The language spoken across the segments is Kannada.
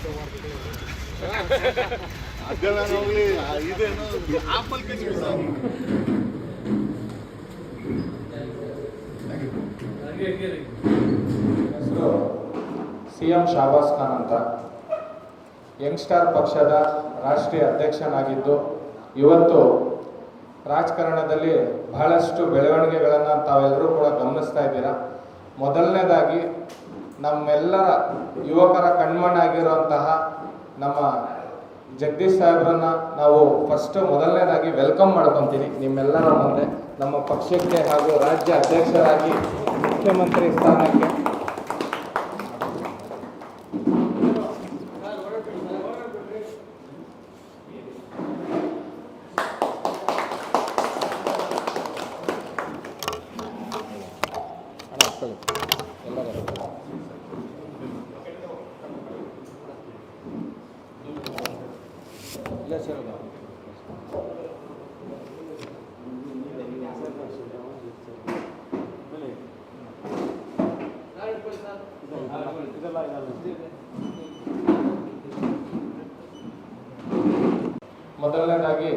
CM ಶಾಬಾಸ್ ಖಾನ್ ಅಂತ ಯಂಗ್ಸ್ಟಾರ್ ಪಕ್ಷದ ರಾಷ್ಟ್ರೀಯ ಅಧ್ಯಕ್ಷನಾಗಿದ್ದು ಇವತ್ತು ರಾಜಕಾರಣದಲ್ಲಿ ಬಹಳಷ್ಟು ಬೆಳವಣಿಗೆಗಳನ್ನು ತಾವೆಲ್ಲರೂ ಕೂಡ ಗಮನಿಸ್ತಾ ಇದ್ದೀರಾ. ಮೊದಲನೇದಾಗಿ ನಮ್ಮೆಲ್ಲರ ಯುವಕರ ಕಣ್ಮಣ್ಣಾಗಿರುವಂತಹ ನಮ್ಮ ಜಗದೀಶ್ ಸಾಹೇಬ್ರನ್ನ ನಾವು ಮೊದಲನೇದಾಗಿ ವೆಲ್ಕಮ್ ಮಾಡ್ಕೊತೀನಿ ನಿಮ್ಮೆಲ್ಲರ ಮುಂದೆ ನಮ್ಮ ಪಕ್ಷಕ್ಕೆ ಹಾಗೂ ರಾಜ್ಯ ಅಧ್ಯಕ್ಷರಾಗಿ ಮುಖ್ಯಮಂತ್ರಿ ಸ್ಥಾನಕ್ಕೆ. ಮೊದಲನೇದಾಗಿ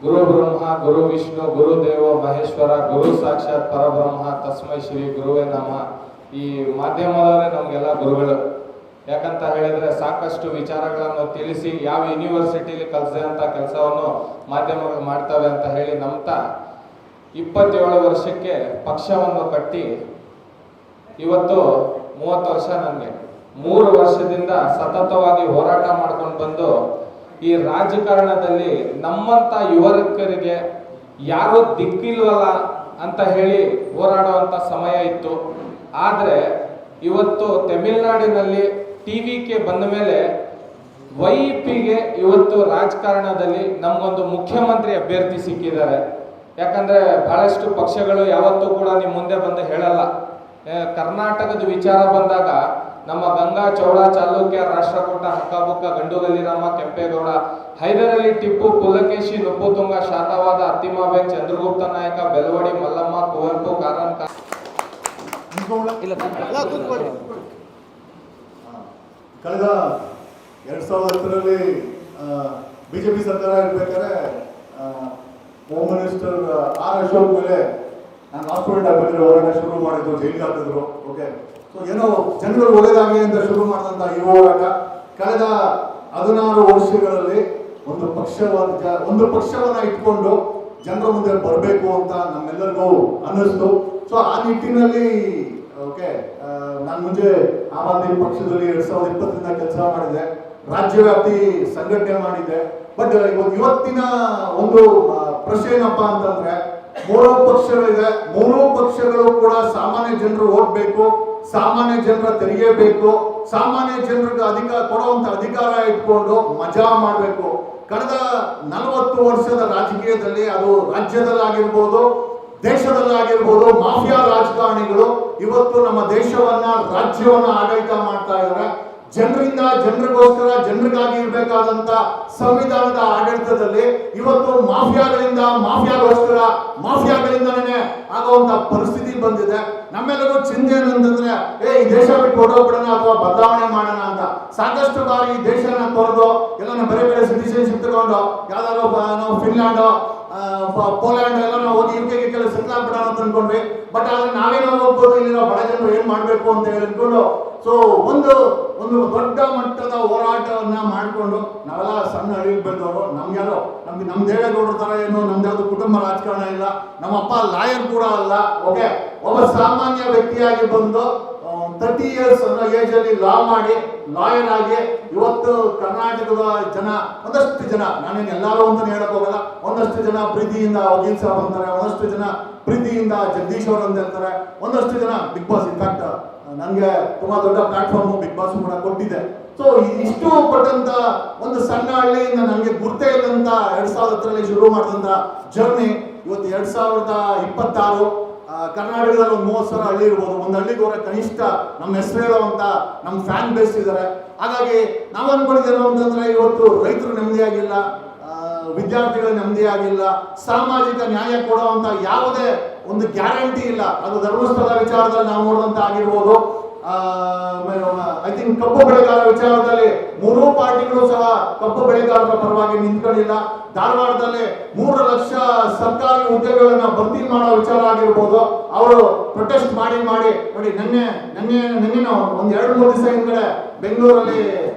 ಗುರು ಬ್ರಹ್ಮ ಗುರು ವಿಷ್ಣು ಗುರು ದೇವೋ ಮಹೇಶ್ವರ ಗುರು ಸಾಕ್ಷಾತ್ ಪರಬ್ರಹ್ಮ ತಸ್ಮೈ ಶ್ರೀ ಗುರುವೇ ನಮಃ. ಈ ಮಾಧ್ಯಮದವರೇ ನಮಗೆಲ್ಲ ಗುರುಗಳು. ಯಾಕಂತ ಹೇಳಿದ್ರೆ ಸಾಕಷ್ಟು ವಿಚಾರಗಳನ್ನು ತಿಳಿಸಿ ಯಾವ ಯೂನಿವರ್ಸಿಟಿಲಿ ಕಲಿಸಿದಂಥ ಕೆಲಸವನ್ನು ಮಾಧ್ಯಮಗಳು ಮಾಡ್ತವೆ ಅಂತ ಹೇಳಿ ನಂಬ್ತಾ 27 ವರ್ಷಕ್ಕೆ ಪಕ್ಷವನ್ನು ಕಟ್ಟಿ ಇವತ್ತು 30 ವರ್ಷ ನನಗೆ 3 ವರ್ಷದಿಂದ ಸತತವಾಗಿ ಹೋರಾಟ ಮಾಡ್ಕೊಂಡು ಬಂದು ಈ ರಾಜಕಾರಣದಲ್ಲಿ ನಮ್ಮಂತ ಯುವಕರಿಗೆ ಯಾರು ದಿಕ್ಕಿಲ್ವಲ್ಲ ಅಂತ ಹೇಳಿ ಹೋರಾಡುವಂತ ಸಮಯ ಇತ್ತು. ಆದ್ರೆ ಇವತ್ತು ತಮಿಳುನಾಡಿನಲ್ಲಿ ಟಿವಿಗೆ ಬಂದ ಮೇಲೆ ವೈಪಿಗೆ ಇವತ್ತು ರಾಜಕಾರಣದಲ್ಲಿ ನಮಗೊಂದು ಮುಖ್ಯಮಂತ್ರಿ ಅಭ್ಯರ್ಥಿ ಸಿಕ್ಕಿದ್ದಾರೆ. ಯಾಕಂದ್ರೆ ಬಹಳಷ್ಟು ಪಕ್ಷಗಳು ಯಾವತ್ತೂ ಕೂಡ ನಿಮ್ಮ ಮುಂದೆ ಬಂದು ಹೇಳಲ್ಲ. ಕರ್ನಾಟಕದ ವಿಚಾರ ಬಂದಾಗ ನಮ್ಮ ಗಂಗಾ ಚೌಡ ಚಾಲುಕ್ಯ ರಾಷ್ಟ್ರಕೂಟ ಹಕ್ಕಬುಕ್ಕ ಗಂಡುಗಲ್ಲಿರಾಮ ಕೆಂಪೇಗೌಡ ಹೈದರಲಿ ಟಿಪ್ಪು ಪುಲಕೇಶಿ ನೃಪತುಂಗ ಶಾತವಾದ ಅತ್ತಿಮಾಬೇಗ್ ಚಂದ್ರಗುಪ್ತ ನಾಯಕ ಬೆಳವಡಿ ಮಲ್ಲಮ್ಮ ಕುವೆಂಪು ಕಾರನ್ ಕಳೆದ 2010ರಲ್ಲಿ ಬಿಜೆಪಿ ಸರ್ಕಾರ ಇರ್ಬೇಕಾದ್ರೆ ಹೋಮ್ ಮಿನಿಸ್ಟರ್ ಆರ್ ಅಶೋಕ್ ಮೇಲೆ ನಾನು ಹಾಸ್ಪಿಟಲ್ ಬಗ್ಗೆ ಹೋರಾಟ ಶುರು ಮಾಡಿದ್ರು, ಜೈಲಿಗೆ ಹಾಕಿದ್ರು. ಓಕೆ, ಸೊ ಏನೋ ಜನಗಳು ಒಳ್ಳೆದಾಗಲಿ ಅಂತ ಶುರು ಮಾಡಿದಂತ ಈ ಹೋರಾಟ ಕಳೆದ 16 ವರ್ಷಗಳಲ್ಲಿ ಒಂದು ಪಕ್ಷವನ್ನ ಇಟ್ಕೊಂಡು ಜನರ ಮುಂದೆ ಬರಬೇಕು ಅಂತ ನಮ್ಮೆಲ್ಲರಿಗೂ ಅನ್ನಿಸ್ತು. ಸೊ ಆ ನಿಟ್ಟಿನಲ್ಲಿ ಓಕೆ, ನಾನು ಮುಂಚೆ ಆಮ್ ಆದ್ಮಿ ಪಕ್ಷದಲ್ಲಿ 2020ರಿಂದ ಕೆಲಸ ಮಾಡಿದೆ, ರಾಜ್ಯವ್ಯಾಪಿ ಸಂಘಟನೆ ಮಾಡಿದ್ದೆ. ಬಟ್ ಇವತ್ತಿನ ಒಂದು ಪ್ರಶ್ನೆ ಏನಪ್ಪಾ ಅಂತಂದ್ರೆ 3 ಪಕ್ಷಗಳಿದೆ, 3 ಪಕ್ಷಗಳು ಕೂಡ ಸಾಮಾನ್ಯ ಜನರು ಓದ್ಬೇಕು, ಸಾಮಾನ್ಯ ಜನರ ತೆರಿಗೆ ಬೇಕು, ಸಾಮಾನ್ಯ ಜನರಿಗೆ ಕೊಡುವಂತ ಅಧಿಕಾರ ಇಟ್ಕೊಂಡು ಮಜಾ ಮಾಡಬೇಕು. ಕಳೆದ 40 ವರ್ಷದ ರಾಜಕೀಯದಲ್ಲಿ ಅದು ರಾಜ್ಯದಲ್ಲಾಗಿರ್ಬೋದು ದೇಶದಲ್ಲಾಗಿರ್ಬೋದು ಮಾಫಿಯಾ ರಾಜಕಾರಣಿಗಳು ಇವತ್ತು ನಮ್ಮ ದೇಶವನ್ನ ರಾಜ್ಯವನ್ನ ಆಡಳಿತ ಮಾಡ್ತಾ ಇದ್ದಾರೆ. ಜನರಿಗೋಸ್ಕರ ಜನರಿಗಾಗಿ ಇರಬೇಕಾದಂತ ಸಂವಿಧಾನದ ಆಡಳಿತದಲ್ಲಿ ಇವತ್ತು ಮಾಫಿಯಾಗಳಿಂದನೇ ಆಗುವಂತ ಪರಿಸ್ಥಿತಿ ಬಂದಿದೆ. ನಮ್ಮೆಲ್ಲರಿಗೂ ಚಿಂತೆ ಏನಂತಂದ್ರೆ ಈ ದೇಶ ಬಿಟ್ಟು ಹೊರಡೋಗ್ಬಿಡೋಣ ಅಥವಾ ಬದಲಾವಣೆ ಮಾಡೋಣ ಅಂತ. ಸಾಕಷ್ಟು ಬಾರಿ ಈ ದೇಶನ ತೊರೆದು ಎಲ್ಲ ಬೇರೆ ಬೇರೆ ಸಿಟಿಸನ್ಶಿಪ್ ತಗೊಂಡು ಯಾವ್ದಾದ್ರು ನಾವು ಫಿನ್ಲ್ಯಾಂಡ್ ಪೋಲ್ಯಾಂಡ್ ಎಲ್ಲ ನಾವು ಹೋಗಿ UK ಕೆಲವು ಸೆಟ್ಲ್ ಆಗ್ಬಿಡೋಣ ಅಂತ ಅನ್ಕೊಂಡ್ವಿ. ಬಟ್ ಆದ್ರೆ ನಾವೇನೋ ಹೋಗ್ಬೋದು, ಇಲ್ಲಿರೋ ಬಡ ಜನರು ಏನ್ ಮಾಡ್ಬೇಕು ಅಂತ ಹೇಳ್ಕೊಂಡು ಸೊ ಒಂದು ದೊಡ್ಡ ಮಟ್ಟದ ಹೋರಾಟವನ್ನ ಮಾಡ್ಕೊಂಡು ನಾವೆಲ್ಲ ಸಣ್ಣ ಹಳ್ಳಿಗೆ ಬೆಳೆದವರು. ನಮ್ ದೇವೇಗೌಡರ ತರ ಏನು ನಮ್ದು ಯಾವ್ದು ಕುಟುಂಬ ರಾಜಕಾರಣ ಇಲ್ಲ, ನಮ್ಮ ಅಪ್ಪ ಲಾಯರ್ ಕೂಡ ಅಲ್ಲ. ಓಕೆ, ಒಬ್ಬ ಸಾಮಾನ್ಯ ವ್ಯಕ್ತಿಯಾಗಿ ಬಂದು 30 years ಅನ್ನೋ ಏಜ್ ಅಲ್ಲಿ ಲಾ ಮಾಡಿ ಲಾಯರ್ ಆಗಿ ಇವತ್ತು ಕರ್ನಾಟಕದ ಒಂದಷ್ಟು ಜನ ನಾನೇನು ಎಲ್ಲರೂ ಅಂತ ಹೇಳಕ್ ಹೋಗಲ್ಲ, ಒಂದಷ್ಟು ಜನ ಪ್ರೀತಿಯಿಂದ ವಕೀಲ್ ಸಾಬ್ ಅಂತಾರೆ, ಒಂದಷ್ಟು ಜನ ಪ್ರೀತಿಯಿಂದ ಜಗದೀಶ್ ಅವರು ಅಂತ ಹೇಳ್ತಾರೆ, ಒಂದಷ್ಟು ಜನ ಬಿಗ್ ಬಾಸ್. ಇನ್ಫ್ಯಾಕ್ಟ್ ನನಗೆ ತುಂಬಾ ದೊಡ್ಡ ಪ್ಲಾಟ್ಫಾರ್ಮ್ ಬಿಗ್ ಬಾಸ್ ಕೂಡ ಕೊಟ್ಟಿದೆ. ಸೊ ಇಷ್ಟು ಕೊಟ್ಟಂತ ಒಂದು ಸಣ್ಣ ಹಳ್ಳಿಯಿಂದ ನನಗೆ ಗುರ್ತೇ ಇಲ್ಲಂತ 2010ರಲ್ಲಿ ಶುರು ಮಾಡಿದಂತ ಜರ್ನಿ ಇವತ್ತು 2026 ಕರ್ನಾಟಕದಲ್ಲಿ ಒಂದು 30,000 ಹಳ್ಳಿ ಇರ್ಬೋದು. ಒಂದು ಹಳ್ಳಿಗೆ ಹೋದ್ರೆ ಕನಿಷ್ಠ ನಮ್ಮ ಹೆಸರು ಹೇಳುವಂತ ನಮ್ಮ ಫ್ಯಾನ್ ಬೇಸ್ ಇದ್ದಾರೆ. ಹಾಗಾಗಿ ನಾವು ಅನ್ಕೊಂಡಿದ್ದೇನು ಅಂತಂದ್ರೆ ಇವತ್ತು ರೈತರು ನೆಮ್ಮದಿಯಾಗಿಲ್ಲ, ವಿದ್ಯಾರ್ಥಿಗಳು ನೆಮ್ಮದಿಯಾಗಿಲ್ಲ, ಸಾಮಾಜಿಕ ನ್ಯಾಯ ಕೊಡುವಂತ ಯಾವುದೇ ಒಂದು ಗ್ಯಾರಂಟಿ ಇಲ್ಲ. ಅದು ಧರ್ಮಸ್ಥಳ ವಿಚಾರದಲ್ಲಿ ನಾವು ನೋಡಿದಂತ ಆಗಿರ್ಬೋದು, ಐ ಥಿಂಕ್ ಥಿಂಕ್ ಕಬ್ಬು ಬೆಳೆಗಾರರ ವಿಚಾರದಲ್ಲಿ ಮೂರೂ ಪಾರ್ಟಿಗಳು ಸಹ ಕಬ್ಬು ಬೆಳೆಗಾರರ ಪರವಾಗಿ ನಿಂತ್ಕೊಂಡಿಲ್ಲ. ಧಾರವಾಡದಲ್ಲಿ 3 ಲಕ್ಷ ಸರ್ಕಾರಿ ಹುದ್ದೆಗಳನ್ನ ಭರ್ತಿ ಮಾಡೋ ವಿಚಾರ ಆಗಿರ್ಬೋದು, ಅವರು ಪ್ರೊಟೆಸ್ಟ್ ಮಾಡಿ ನೋಡಿ ನಿನ್ನೆ ಒಂದು 2-3 ದಿವಸ ಹಿಂದ್ಗಡೆ ಬೆಂಗಳೂರಲ್ಲಿ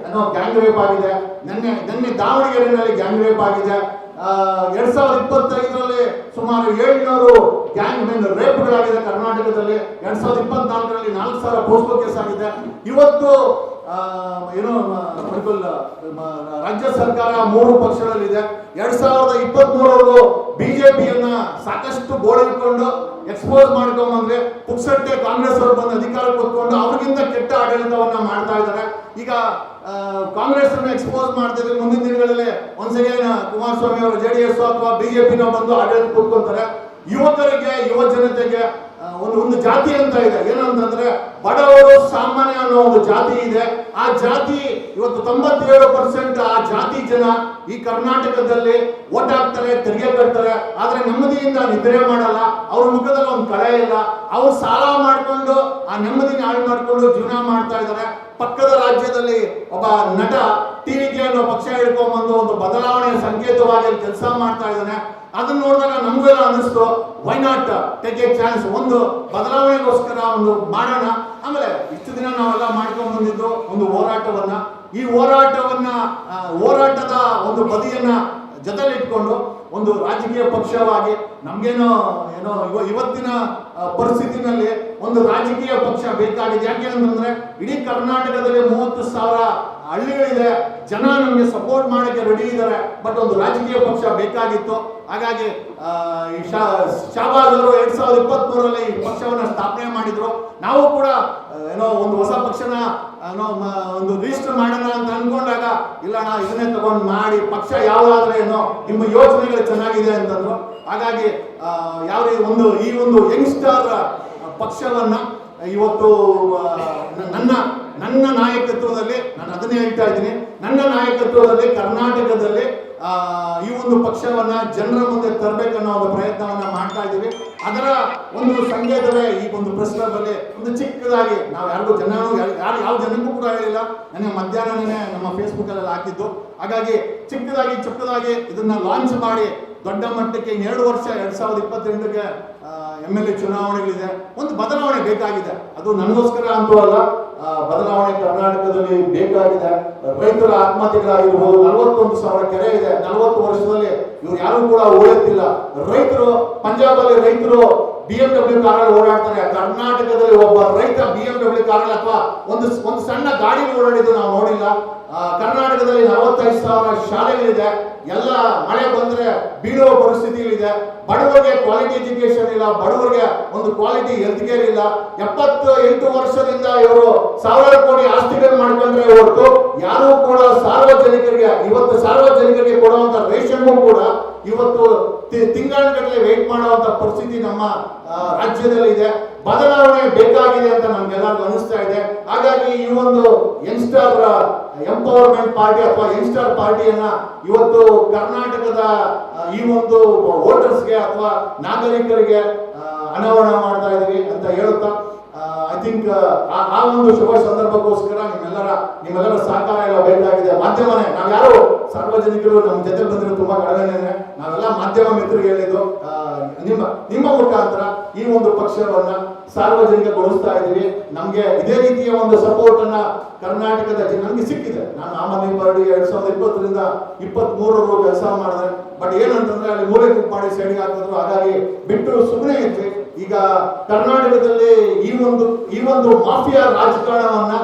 ಗ್ಯಾಂಗ್ ರೇಪ್ ಆಗಿದೆ. ನಿನ್ನೆ ದಾವಣಗೆರೆಯಲ್ಲಿ ಗ್ಯಾಂಗ್ ರೇಪ್ ಆಗಿದೆ. 2025ರಲ್ಲಿ ಸುಮಾರು 700 ಗ್ಯಾಂಗ್ ರೇಪ್ಗಳಾಗಿದೆ ಕರ್ನಾಟಕದಲ್ಲಿ. 2024ರಲ್ಲಿ 4,000 ಪೋಸ್ಕೋ ಕೇಸ್ ಆಗಿದೆ. ಇವತ್ತು ರಾಜ್ಯ ಸರ್ಕಾರ 3 ಪಕ್ಷಗಳಲ್ಲಿದೆ. 2023ವರೆಗೂ ಬಿಜೆಪಿಯನ್ನ ಸಾಕಷ್ಟು ಗೋಳಿಕೊಂಡು ಎಕ್ಸ್ಪೋಸ್ ಮಾಡ್ಕೊಂಡ್ಬಂದ್ರೆ ಪುಕ್ಸಟ್ಟೆ ಕಾಂಗ್ರೆಸ್ ಅವರು ಬಂದು ಅಧಿಕಾರ ಕೊಟ್ಕೊಂಡು ಅವ್ರಿಗಿಂತ ಕೆಟ್ಟ ಆಡಳಿತವನ್ನ ಮಾಡ್ತಾ ಇದ್ದಾರೆ. ಈಗ ಕಾಂಗ್ರೆಸ್ ಅನ್ನು ಎಕ್ಸ್ಪೋಸ್ ಮಾಡ್ತಿದ್ರೆ ಮುಂದಿನ ದಿನಗಳಲ್ಲಿ ಒಂದ್ಸಲ ಕುಮಾರಸ್ವಾಮಿ ಅವರು JDS ಅಥವಾ ಬಿಜೆಪಿನ ಬಂದು ಆಡಳಿತ ಕೊಟ್ಕೊಂತಾರೆ. ಯುವಕರಿಗೆ, ಯುವ ಜನತೆಗೆ ಒಂದು ಜಾತಿ ಅಂತ ಇದೆ, ಏನಂತಂದ್ರೆ ಬಡವರು ಸಾಮಾನ್ಯ ಅನ್ನೋ ಒಂದು ಜಾತಿ ಇದೆ. ಆ ಜಾತಿ ಇವತ್ತು 97% ಆ ಜಾತಿ ಜನ ಈ ಕರ್ನಾಟಕದಲ್ಲಿ ಓಟ್ ಹಾಕ್ತಾರೆ, ತೆರಿಗೆ ಕಟ್ತಾರೆ, ಆದ್ರೆ ನೆಮ್ಮದಿಯಿಂದ ನಿದ್ರೆ ಮಾಡಲ್ಲ. ಅವ್ರ ಮುಖದಲ್ಲಿ ಒಂದು ಕಳೆ ಇಲ್ಲ. ಅವ್ರು ಸಾಲ ಮಾಡ್ಕೊಂಡು ಆ ನೆಮ್ಮದಿನ ಹಾಳು ಮಾಡ್ಕೊಂಡು ಜೀವನ ಮಾಡ್ತಾ ಇದ್ದಾರೆ. ಪಕ್ಕದ ರಾಜ್ಯದಲ್ಲಿ ಒಬ್ಬ ನಟ ಟಿವಿಕೆ ಅನ್ನೋ ಪಕ್ಷ ಹಿಡ್ಕೊಂಡ್ಬಂದು ಒಂದು ಬದಲಾವಣೆ ಸಂಕೇತವಾಗಿ ಕೆಲಸ ಮಾಡ್ತಾ ಇದ್ದಾನೆ. ಅದನ್ನ ನೋಡಿದಾಗ ನಮಗೆಲ್ಲ ಅನಿಸ್ತು, why not take A chance, ಒಂದು ಬದಲಾವಣೆಗೋಸ್ಕರ ಒಂದು ಮಾಡೋಣ. ಆಮೇಲೆ ಇಷ್ಟು ದಿನ ನಾವೆಲ್ಲ ಮಾಡ್ಕೊಂಡು ಬಂದಿದ್ದು ಒಂದು ಹೋರಾಟವನ್ನ, ಈ ಹೋರಾಟದ ಒಂದು ಬದಿಯನ್ನ ಜೊತೆಲಿಟ್ಕೊಂಡು ಒಂದು ರಾಜಕೀಯ ಪಕ್ಷವಾಗಿ ನಮ್ಗೇನೋ ಇವತ್ತಿನ ಪರಿಸ್ಥಿತಿನಲ್ಲಿ ಒಂದು ರಾಜಕೀಯ ಪಕ್ಷ ಬೇಕಾಗಿದೆ. ಯಾಕೆ ಅಂತಂದ್ರೆ ಇಡೀ ಕರ್ನಾಟಕದಲ್ಲಿ 30,000 ಹಳ್ಳಿಗಳಿದೆ, ಜನ ನಮಗೆ ಸಪೋರ್ಟ್ ಮಾಡಕ್ಕೆ ರೆಡಿ ಇದ್ದಾರೆ. ಬಟ್ ಒಂದು ರಾಜಕೀಯ ಪಕ್ಷ ಬೇಕಾಗಿತ್ತು. ಹಾಗಾಗಿ ಶಾಬಾಜ್ ಅವರು 2023ರಲ್ಲಿ ಈ ಪಕ್ಷವನ್ನ ಸ್ಥಾಪನೆ ಮಾಡಿದ್ರು. ನಾವು ಕೂಡ ಒಂದು ಹೊಸ ಪಕ್ಷನ ಒಂದು ರಿಜಿಸ್ಟರ್ ಮಾಡೋಣ ಅಂತ ಅನ್ಕೊಂಡಾಗ ಇಲ್ಲಣ್ಣ ಇದನ್ನೇ ತಗೊಂಡು ಮಾಡಿ, ಪಕ್ಷ ಯಾವ್ದಾದ್ರೆ ನಿಮ್ಮ ಯೋಚನೆಗಳು ಚೆನ್ನಾಗಿದೆ ಅಂತಂದ್ರು. ಹಾಗಾಗಿ ಈ ಒಂದು ಯಂಗ್ಸ್ಟರ್ ಪಕ್ಷವನ್ನ ಇವತ್ತು ನನ್ನ ನಾಯಕತ್ವದಲ್ಲಿ, ನಾನು ಅದನ್ನೇ ಹೇಳ್ತಾ ಇದ್ದೀನಿ, ನನ್ನ ನಾಯಕತ್ವದಲ್ಲಿ ಕರ್ನಾಟಕದಲ್ಲಿ ಈ ಒಂದು ಪಕ್ಷವನ್ನ ಜನರ ಮುಂದೆ ತರಬೇಕನ್ನೋ ಒಂದು ಪ್ರಯತ್ನವನ್ನ ಮಾಡ್ತಾ ಇದ್ದೀವಿ. ಅದರ ಒಂದು ಸಂಕೇತವೇ ಈ ಒಂದು ಪ್ರೆಸ್ ಕ್ಲಬ್ ಅಲ್ಲಿ ಒಂದು ಚಿಕ್ಕದಾಗಿ, ನಾವು ಯಾವ ಜನಕ್ಕೂ ಕೂಡ ಹೇಳಿಲ್ಲ, ನನಗೆ ಮಧ್ಯಾಹ್ನನೇ ನಮ್ಮ ಫೇಸ್ಬುಕ್ ಅಲ್ಲಿ ಹಾಕಿದ್ದು. ಹಾಗಾಗಿ ಚಿಕ್ಕದಾಗಿ ಇದನ್ನ ಲಾಂಚ್ ಮಾಡಿ ದೊಡ್ಡ ಮಟ್ಟಕ್ಕೆ 2 ವರ್ಷ 2028ಕ್ಕೆ MLA ಚುನಾವಣೆಗಳಿದೆ. ಒಂದು ಬದಲಾವಣೆ ಬೇಕಾಗಿದೆ. ಅದು ನನಗೋಸ್ಕರ ಅಂತೂ ಅಲ್ಲ, ಬದಲಾವಣೆ ಕರ್ನಾಟಕದಲ್ಲಿ ಬೇಕಾಗಿದೆ. ರೈತರ ಆತ್ಮಹತ್ಯೆಗಳಾಗಿರ್ಬೋದು, 41,000 ಕೆರೆ ಇದೆ. 40 ವರ್ಷದಲ್ಲಿ ಇವ್ರು ಯಾರು ಕೂಡ ಉಳಿಯುತ್ತಿಲ್ಲ. ರೈತರು ಪಂಜಾಬಲ್ಲಿ ರೈತರು BMW ಕಾರಲ್ಲಿ ಓಡಾಡ್ತಾರೆ. ಕರ್ನಾಟಕದಲ್ಲಿ ಒಬ್ಬ ರೈತ BMW ಕಾರಲ್ಲಿ ಅಥವಾ ಒಂದು ಸಣ್ಣ ಗಾಡಿ ಓಡಾಡಿದ್ದು ನಾವು ನೋಡಿಲ್ಲ. ಕರ್ನಾಟಕದಲ್ಲಿ 45,000 ಶಾಲೆಗಳಿದೆ. ಎಲ್ಲ ಮಳೆ ಬಂದ್ರೆ ಬೀಳುವ ಪರಿಸ್ಥಿತಿಗಳಿದೆ. ಬಡವರಿಗೆ ಕ್ವಾಲಿಟಿ ಎಜುಕೇಶನ್ ಇಲ್ಲ, ಬಡವರಿಗೆ ಒಂದು ಕ್ವಾಲಿಟಿ ಹೆಲ್ತ್ ಕೇರ್ ಇಲ್ಲ. 78 ವರ್ಷದಿಂದ ಇವರು 1,000 ಕೋಟಿ ಆಸ್ತಿಗಳನ್ನು ಮಾಡ್ಕೊಂಡ್ರೆ ಹೊರತು ಯಾರು ಕೂಡ ಸಾರ್ವಜನಿಕರಿಗೆ ಕೊಡುವಂತ ರೇಷನ್ಗೂ ಕೂಡ ಇವತ್ತು ತಿಂಗಳಗಟ್ಟಲೆ ವೇಟ್ ಮಾಡುವಂತ ಪರಿಸ್ಥಿತಿ ನಮ್ಮ ರಾಜ್ಯದಲ್ಲಿ ಇದೆ. ಬದಲಾವಣೆ ಬೇಕಾಗಿದೆ ಅಂತ ನಮ್ಗೆಲ್ಲರಿಗೂ ಅನಿಸ್ತಾ ಇದೆ. ಹಾಗಾಗಿ ಈ ಒಂದು ಯಂಗ್ಸ್ಟರ್ ಎಂಪವರ್ಮೆಂಟ್ ಪಾರ್ಟಿ ಅಥವಾ ಯಂಗ್ಸ್ಟರ್ ಪಾರ್ಟಿಯನ್ನ ಇವತ್ತು ಕರ್ನಾಟಕದ ಈ ಒಂದು ವೋಟರ್ಸ್ಗೆ ಅಥವಾ ನಾಗರಿಕರಿಗೆ ಅನಾವರಣ ಮಾಡ್ತಾ ಇದೀವಿ ಅಂತ ಹೇಳುತ್ತಾ, ಐ ಥಿಂಕ್ ಆ ಒಂದು ಶುಭ ಸಂದರ್ಭಕ್ಕೋಸ್ಕರ ನಿಮ್ಮೆಲ್ಲರ ಸಹಕಾರ ಎಲ್ಲ ಬೇಕಾಗಿದೆ. ಮಾಧ್ಯಮನೇ, ನಾವು ಯಾರು ಸಾರ್ವಜನಿಕರು ನಮ್ಮ ಜೊತೆ ಬಂದಿರೋ ತುಂಬಾ ಕಡಿಮೆ. ನಾವೆಲ್ಲ ಮಾಧ್ಯಮ ಮಿತ್ರರಿಗೆ ಹೇಳಿದ್ದು ನಿಮ್ಮ ಮುಖಾಂತರ ಈ ಒಂದು ಪಕ್ಷವನ್ನ ಸಾರ್ವಜನಿಕಗೊಳಿಸ್ತಾ ಇದ್ದೀವಿ. ನಮ್ಗೆ ಇದೇ ರೀತಿಯ ಒಂದು ಸಪೋರ್ಟ್ ಅನ್ನ ಕರ್ನಾಟಕದ ನಮ್ಗೆ ಸಿಕ್ಕಿದೆ. ನಾನು ಆಮ್ ಆದ್ಮಿ ಪಾರ್ಟಿ 2020ರಿಂದ 23 ಕೆಲಸ ಮಾಡಿದೆ. ಬಟ್ ಏನಂತಂದ್ರೆ ಅಲ್ಲಿ ಮೂಲೆ ಕುಕ್ ಮಾಡಿ ಸೈಡ್ಗೆ ಹಾಕಿದ್ರು. ಹಾಗಾಗಿ ಬಿಟ್ಟು ಸುಮ್ಮನೆ ಇದ್ವಿ. ಈಗ ಕರ್ನಾಟಕದಲ್ಲಿ ಈ ಒಂದು ಮಾಫಿಯಾ ರಾಜಕಾರಣವನ್ನ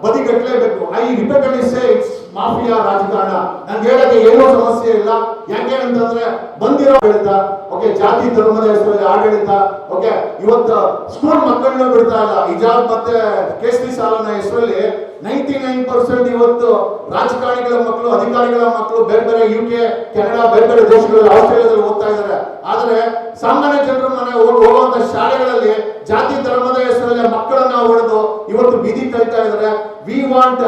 ಬದಿಗಟ್ಟಲೇಬೇಕು. ಐ ರಿಕಗ್ನೈಸ್ ಇಟ್ಸ್ ಮಾಫಿಯಾ ರಾಜಕಾರಣ. ನನ್ಗೆ ಹೇಳಕ್ಕೆ ಏನೋ ಸಮಸ್ಯೆ ಇಲ್ಲ. ಯಾಕೆ ಅಂತಂದ್ರೆ ಬಂದಿರೋ ಆಡಳಿತ, ಓಕೆ, ಜಾತಿ ಧರ್ಮದ ಹೆಸರಲ್ಲಿ ಆಡಳಿತ, ಓಕೆ, ಇವತ್ತು ಸ್ಕೂಲ್ ಮಕ್ಕಳನ್ನ ಬಿಡ್ತಾ ಇಲ್ಲ. ಹಿಜಾಬ್ ಮತ್ತೆ ಕೇಸರಿ ಸಾಲನ ಹೆಸರಲ್ಲಿ 99% ಇವತ್ತು ರಾಜಕಾರಣಿಗಳ ಮಕ್ಕಳು, ಅಧಿಕಾರಿಗಳ ಮಕ್ಕಳು ಬೇರೆ UK, ಕೆನಡಾ, ಬೇರೆ ದೇಶಗಳಲ್ಲಿ, ಆಸ್ಟ್ರೇಲಿಯಾದಲ್ಲಿ ಓದ್ತಾ ಇದ್ದಾರೆ. ಆದ್ರೆ ಸಾಮಾನ್ಯ ಜನರ ಮನೆ ಹೋಗುವಂತ ಶಾಲೆಗಳಲ್ಲಿ ಜಾತಿ ಧರ್ಮದ ಹೆಸರಲ್ಲಿ ಮಕ್ಕಳನ್ನ ಹೊಡೆದು ಇವತ್ತು ಬೀದಿ ಕಳಿತಾ ಇದ್ದಾರೆ. ವಿ ವಾಂಟ್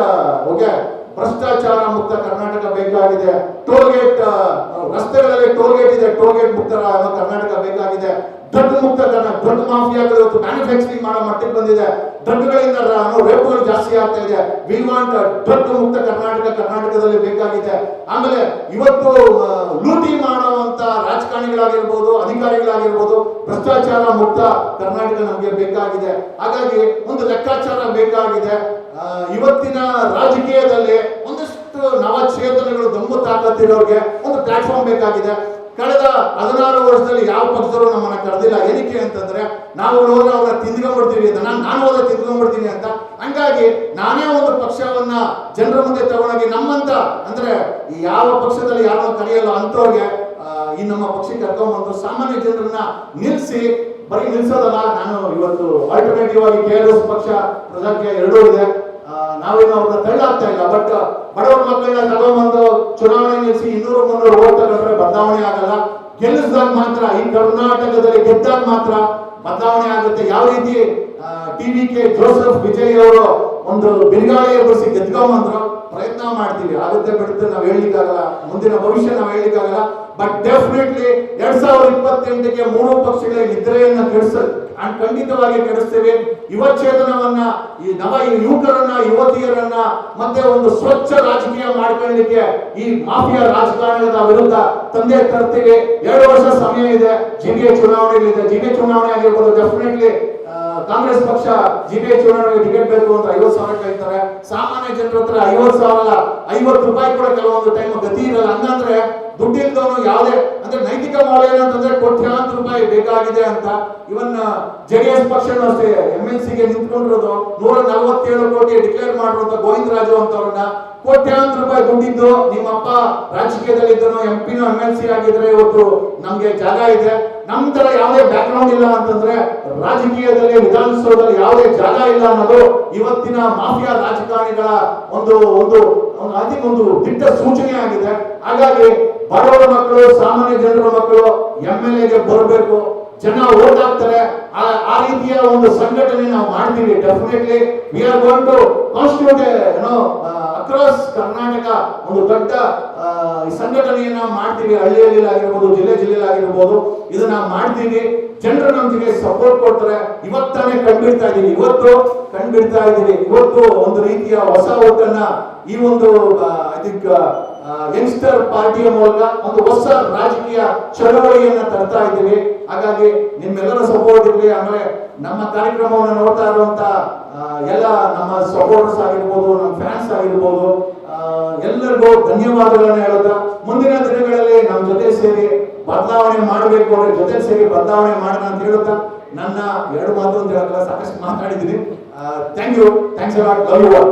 ಭ್ರಷ್ಟಾಚಾರ ಮುಕ್ತ ಕರ್ನಾಟಕ ಬೇಕಾಗಿದೆ. ಟೋಲ್ಗೇಟ್ ರಸ್ತೆಗಳಲ್ಲಿ ಟೋಲ್ಗೇಟ್ ಇದೆ, ಟೋಲ್ಗೇಟ್ ಮುಕ್ತ ಕರ್ನಾಟಕ ಬೇಕಾಗಿದೆ. ಡ್ರಗ್ ಮುಕ್ತ ಡ್ರಗ್ ಮಾಫಿಯಾಗಳು ಇವತ್ತು ಮ್ಯಾನುಫ್ಯಾಕ್ಚರಿಂಗ್ ಮಾಡೋ ಮಟ್ಟಿಗೆ ಬಂದಿದೆ. ಡ್ರಗ್ಗಳಿಂದ ರೇಪ್ಗಳು ಜಾಸ್ತಿ ಆಗ್ತಾ ಇದೆ. ವಿ ವಾಂಟ್ ಡ್ರಗ್ ಮುಕ್ತ ಕರ್ನಾಟಕದಲ್ಲಿ ಬೇಕಾಗಿದೆ. ಆಮೇಲೆ ಇವತ್ತು ಲೂಟಿ ಮಾಡುವಂತ ರಾಜಕಾರಣಿಗಳಾಗಿರ್ಬೋದು, ಅಧಿಕಾರಿಗಳಾಗಿರ್ಬೋದು, ಭ್ರಷ್ಟಾಚಾರ ಮುಕ್ತ ಕರ್ನಾಟಕ ನಮಗೆ ಬೇಕಾಗಿದೆ. ಹಾಗಾಗಿ ಒಂದು ಲೆಕ್ಕಾಚಾರ ಬೇಕಾಗಿದೆ. ಇವತ್ತಿನ ರಾಜಕೀಯದಲ್ಲಿ ಒಂದಷ್ಟು ನವಚೇತನಗಳು ದಮ್ಮು ತಾಕತ್ತಿರೋರಿಗೆ ಒಂದು ಪ್ಲಾಟ್ಫಾರ್ಮ್ ಬೇಕಾಗಿದೆ. ಕಳೆದ 16 ವರ್ಷದಲ್ಲಿ ಯಾವ ಪಕ್ಷದವರು ನಮ್ಮನ್ನ ಕರೆದಿಲ್ಲ. ಏನಕ್ಕೆ ಅಂತಂದ್ರೆ ನಾವು ಹೋದ್ರೆ ಅವ್ರನ್ನ ತಿಂದ್ಕೊಂಡ್ಬಿಡ್ತೀವಿ, ನಾನು ಹೋದ್ರೆ ತಿಂದ್ಕೊಂಡ್ಬಿಡ್ತೀನಿ ಅಂತ. ಹಂಗಾಗಿ ನಾನೇ ಒಂದು ಪಕ್ಷವನ್ನ ಜನರ ಮುಂದೆ ತಗೊಂಡೋಗಿ ನಮ್ಮಂತ ಅಂದ್ರೆ ಯಾವ ಪಕ್ಷದಲ್ಲಿ ಯಾರನ್ನ ಕರೆಯಲ್ಲ ಅಂತವ್ರಿಗೆ ಈ ನಮ್ಮ ಪಕ್ಷಕ್ಕೆ ಕರ್ಕೊಂಡ್ಬಂದು ಸಾಮಾನ್ಯ ಜನರನ್ನ ನಿಲ್ಲಿಸಿ, ಬರೀ ನಿಲ್ಸೋದಲ್ಲ, ನಾನು ಇವತ್ತು ಆಲ್ಟರ್ನೇಟಿವ್ ಆಗಿ KRS ಪಕ್ಷ ಪ್ರಜಾಕೀಯ ಎರಡೂ ಇದೆ. ನಾವೇನು ಅವ್ರನ್ನ ತಳ್ಳಾಗ್ತಾ ಇಲ್ಲ. ಬಟ್ ಬಡವರ ಮಕ್ಕಳನ್ನ ತಗೊಂಡ್ಬಂದು ಚುನಾವಣೆ ನಿಲ್ಲಿಸಿ 200-300 ಓಟ್ ತಗೊಂಡ್ರೆ ಬದಲಾವಣೆ ಆಗಲ್ಲ. ಗೆಲ್ಲಿಸಿದಾಗ ಮಾತ್ರ, ಈ ಕರ್ನಾಟಕದಲ್ಲಿ ಗೆದ್ದಾಗ ಮಾತ್ರ ಬದಲಾವಣೆ ಆಗುತ್ತೆ. ಯಾವ ರೀತಿ TVK ಜೋಸೆಫ್ ವಿಜಯ್ ಅವರು ಒಂದು ಬಿರುಗಾಳಿ ಎಬ್ಬರಿಸಿ ಗೆದ್ಕೊಂಡ್ಬಂದ್ರು, ಪ್ರಯತ್ನ ಮಾಡ್ತೀವಿ. ಆಗುತ್ತೆ ಬಿಡುತ್ತೆ ನಾವು ಹೇಳಲಿಕ್ಕಾಗಲ್ಲ, ಮುಂದಿನ ಭವಿಷ್ಯ ನಾವು ಹೇಳಲಿಕ್ಕಾಗಲ್ಲ. ಬಟ್ ಡೆಫಿನೆಟ್ಲಿ 2028ಗೆ 3 ಪಕ್ಷಗಳ ನಿದ್ರೆಯನ್ನ ಖಂಡಿತವಾಗಿ ಕೆಡಿಸ್ತೇವೆ. ಯುವಚೇತನವನ್ನ, ಈ ನವ ಯುವಕರನ್ನ, ಯುವತಿಯರನ್ನ ಮತ್ತೆ ಒಂದು ಸ್ವಚ್ಛ ರಾಜಕೀಯ ಮಾಡ್ಕೊಳ್ಳಿಕ್ಕೆ ಈ ಮಾಫಿಯಾ ರಾಜಕಾರಣದ ವಿರುದ್ಧ ತಂದೆ ತರ್ತೀವಿ. 2 ವರ್ಷ ಸಮಯ ಇದೆ. ಜಿಬಿಎ ಚುನಾವಣೆ ಇದೆ. ಜಿಬಿಎ ಚುನಾವಣೆ ಆಗಿರ್ಬೋದು. ಡೆಫಿನೆಟ್ಲಿ ಕಾಂಗ್ರೆಸ್ ಪಕ್ಷ ಜಿಬಿಎ ಚುನಾವಣೆಗೆ ಟಿಕೆಟ್ ಬೇಕು ಅಂತ 50,000 ಕೇಳ್ತಾರೆ. ಸಾಮಾನ್ಯ ಜನರ ಹತ್ರ 50,000 ಅಲ್ಲ, 50 ರೂಪಾಯಿ ಕೂಡ ಕೆಲವೊಂದು ಟೈಮ್ ಗತಿ ಇರಲ್ಲ. ಹಂಗಂದ್ರೆ ದುಡ್ಡಿಲ್ದವನು ಯಾವುದೇ ಅಂದ್ರೆ ನೈತಿಕ ಮೌಲ್ಯ ಏನಂತಂದ್ರೆ ಕೋಟ್ಯಾಂತರ ರೂಪಾಯಿ ಬೇಕಾಗಿದೆ ಅಂತ. ಇವನ್ JDS ಪಕ್ಷನೂ ಅಷ್ಟೇ MLCಗೆ ನಿಂತ್ಕೊಂಡಿರೋದು 147 ಕೋಟಿ ಡಿಕ್ಲೇರ್ ಮಾಡಿರುವಂತ ಗೋವಿಂದರಾಜು ಅಂತವ್ರನ್ನ ಕೋಟ್ಯಾಂತರ ರೂಪಾಯಿ ದುಡ್ಡಿದ್ದು ನಿಮ್ಮಪ್ಪ ರಾಜಕೀಯದಲ್ಲಿ ಇದ್ದನು, MP MLC ಆಗಿದ್ರೆ ಇವತ್ತು ನಮ್ಗೆ ಜಾಗ ಇದೆ. ನಮ್ ತರ ಯಾವುದೇ ಬ್ಯಾಕ್ ಗ್ರೌಂಡ್ ಇಲ್ಲ ಅಂತಂದ್ರೆ ರಾಜಕೀಯದಲ್ಲಿ, ವಿಧಾನಸೌಧದಲ್ಲಿ ಯಾವುದೇ ಜಾಗ ಇಲ್ಲ ಅನ್ನೋದು ಇವತ್ತಿನ ಮಾಫಿಯಾ ರಾಜಕಾರಣಿಗಳ ಒಂದು ಒಂದು ಒಂದು ದಿಟ್ಟ ಸೂಚನೆ ಆಗಿದೆ. ಹಾಗಾಗಿ ಬಡವರ ಮಕ್ಕಳು, ಸಾಮಾನ್ಯ ಜನರ ಮಕ್ಕಳು MLAಗೆ ಬರಬೇಕು. ಜನ ಓಟ್ ಹಾಕ್ತಾರೆ. ಆ ರೀತಿಯ ಒಂದು ಸಂಘಟನೆ ನಾವು ಮಾಡ್ತೀವಿ. Definitely we are going to constitute across Karnataka ಒಂದು ದೊಡ್ಡ ಸಂಘಟನೆಯನ್ನ ಮಾಡ್ತೀವಿ. ಹಳ್ಳಿಯಲ್ಲಿ ಆಗಿರ್ಬೋದು, ಜಿಲ್ಲೆಯಲ್ಲಾಗಿರ್ಬೋದು, ಇದನ್ನ ಮಾಡ್ತೀವಿ. ಜನರು ನಮ್ಗೆ ಸಪೋರ್ಟ್ ಕೊಡ್ತಾರೆ. ಇವತ್ತಾನೆ ಕಂಡುಬಿಡ್ತಾ ಇದೀವಿ. ಇವತ್ತು ಒಂದು ರೀತಿಯ ಹೊಸ ಒಟ್ಟನ್ನ ಈ ಒಂದು ಯಂಗ್ಸ್ಟರ್ ಪಾರ್ಟಿಯ ಮೂಲಕ ಒಂದು ಹೊಸ ರಾಜಕೀಯ ಚಳವಳಿಯನ್ನ ತರ್ತಾ ಇದ್ದೀವಿ. ಹಾಗಾಗಿ ನಿಮ್ಮೆಲ್ಲರ ಸಪೋರ್ಟ್ ಇರಲಿ. ಆಮೇಲೆ ನಮ್ಮ ಕಾರ್ಯಕ್ರಮವನ್ನು ನೋಡ್ತಾ ಇರುವಂತ ಎಲ್ಲ ನಮ್ಮ ಸಪೋರ್ಟರ್ಸ್ ಆಗಿರ್ಬೋದು, ನಮ್ಮ ಫ್ಯಾನ್ಸ್ ಆಗಿರ್ಬೋದು, ಎಲ್ಲರಿಗೂ ಧನ್ಯವಾದಗಳನ್ನ ಹೇಳುತ್ತಾ ಮುಂದಿನ ದಿನಗಳಲ್ಲಿ ನಮ್ಮ ಜೊತೆ ಸೇರಿ ಬದಲಾವಣೆ ಮಾಡಬೇಕು ಅಂದ್ರೆ ಜೊತೆ ಸೇರಿ ಬದಲಾವಣೆ ಮಾಡೋಣ ಅಂತ ಹೇಳುತ್ತಾ ನನ್ನ 2 ಮಾತು ಅಂತ ಹೇಳಲ್ಲ, ಸಾಕಷ್ಟು ಮಾತಾಡಿದ್ದೀನಿ. Thank you. Thanks a lot. Love you all.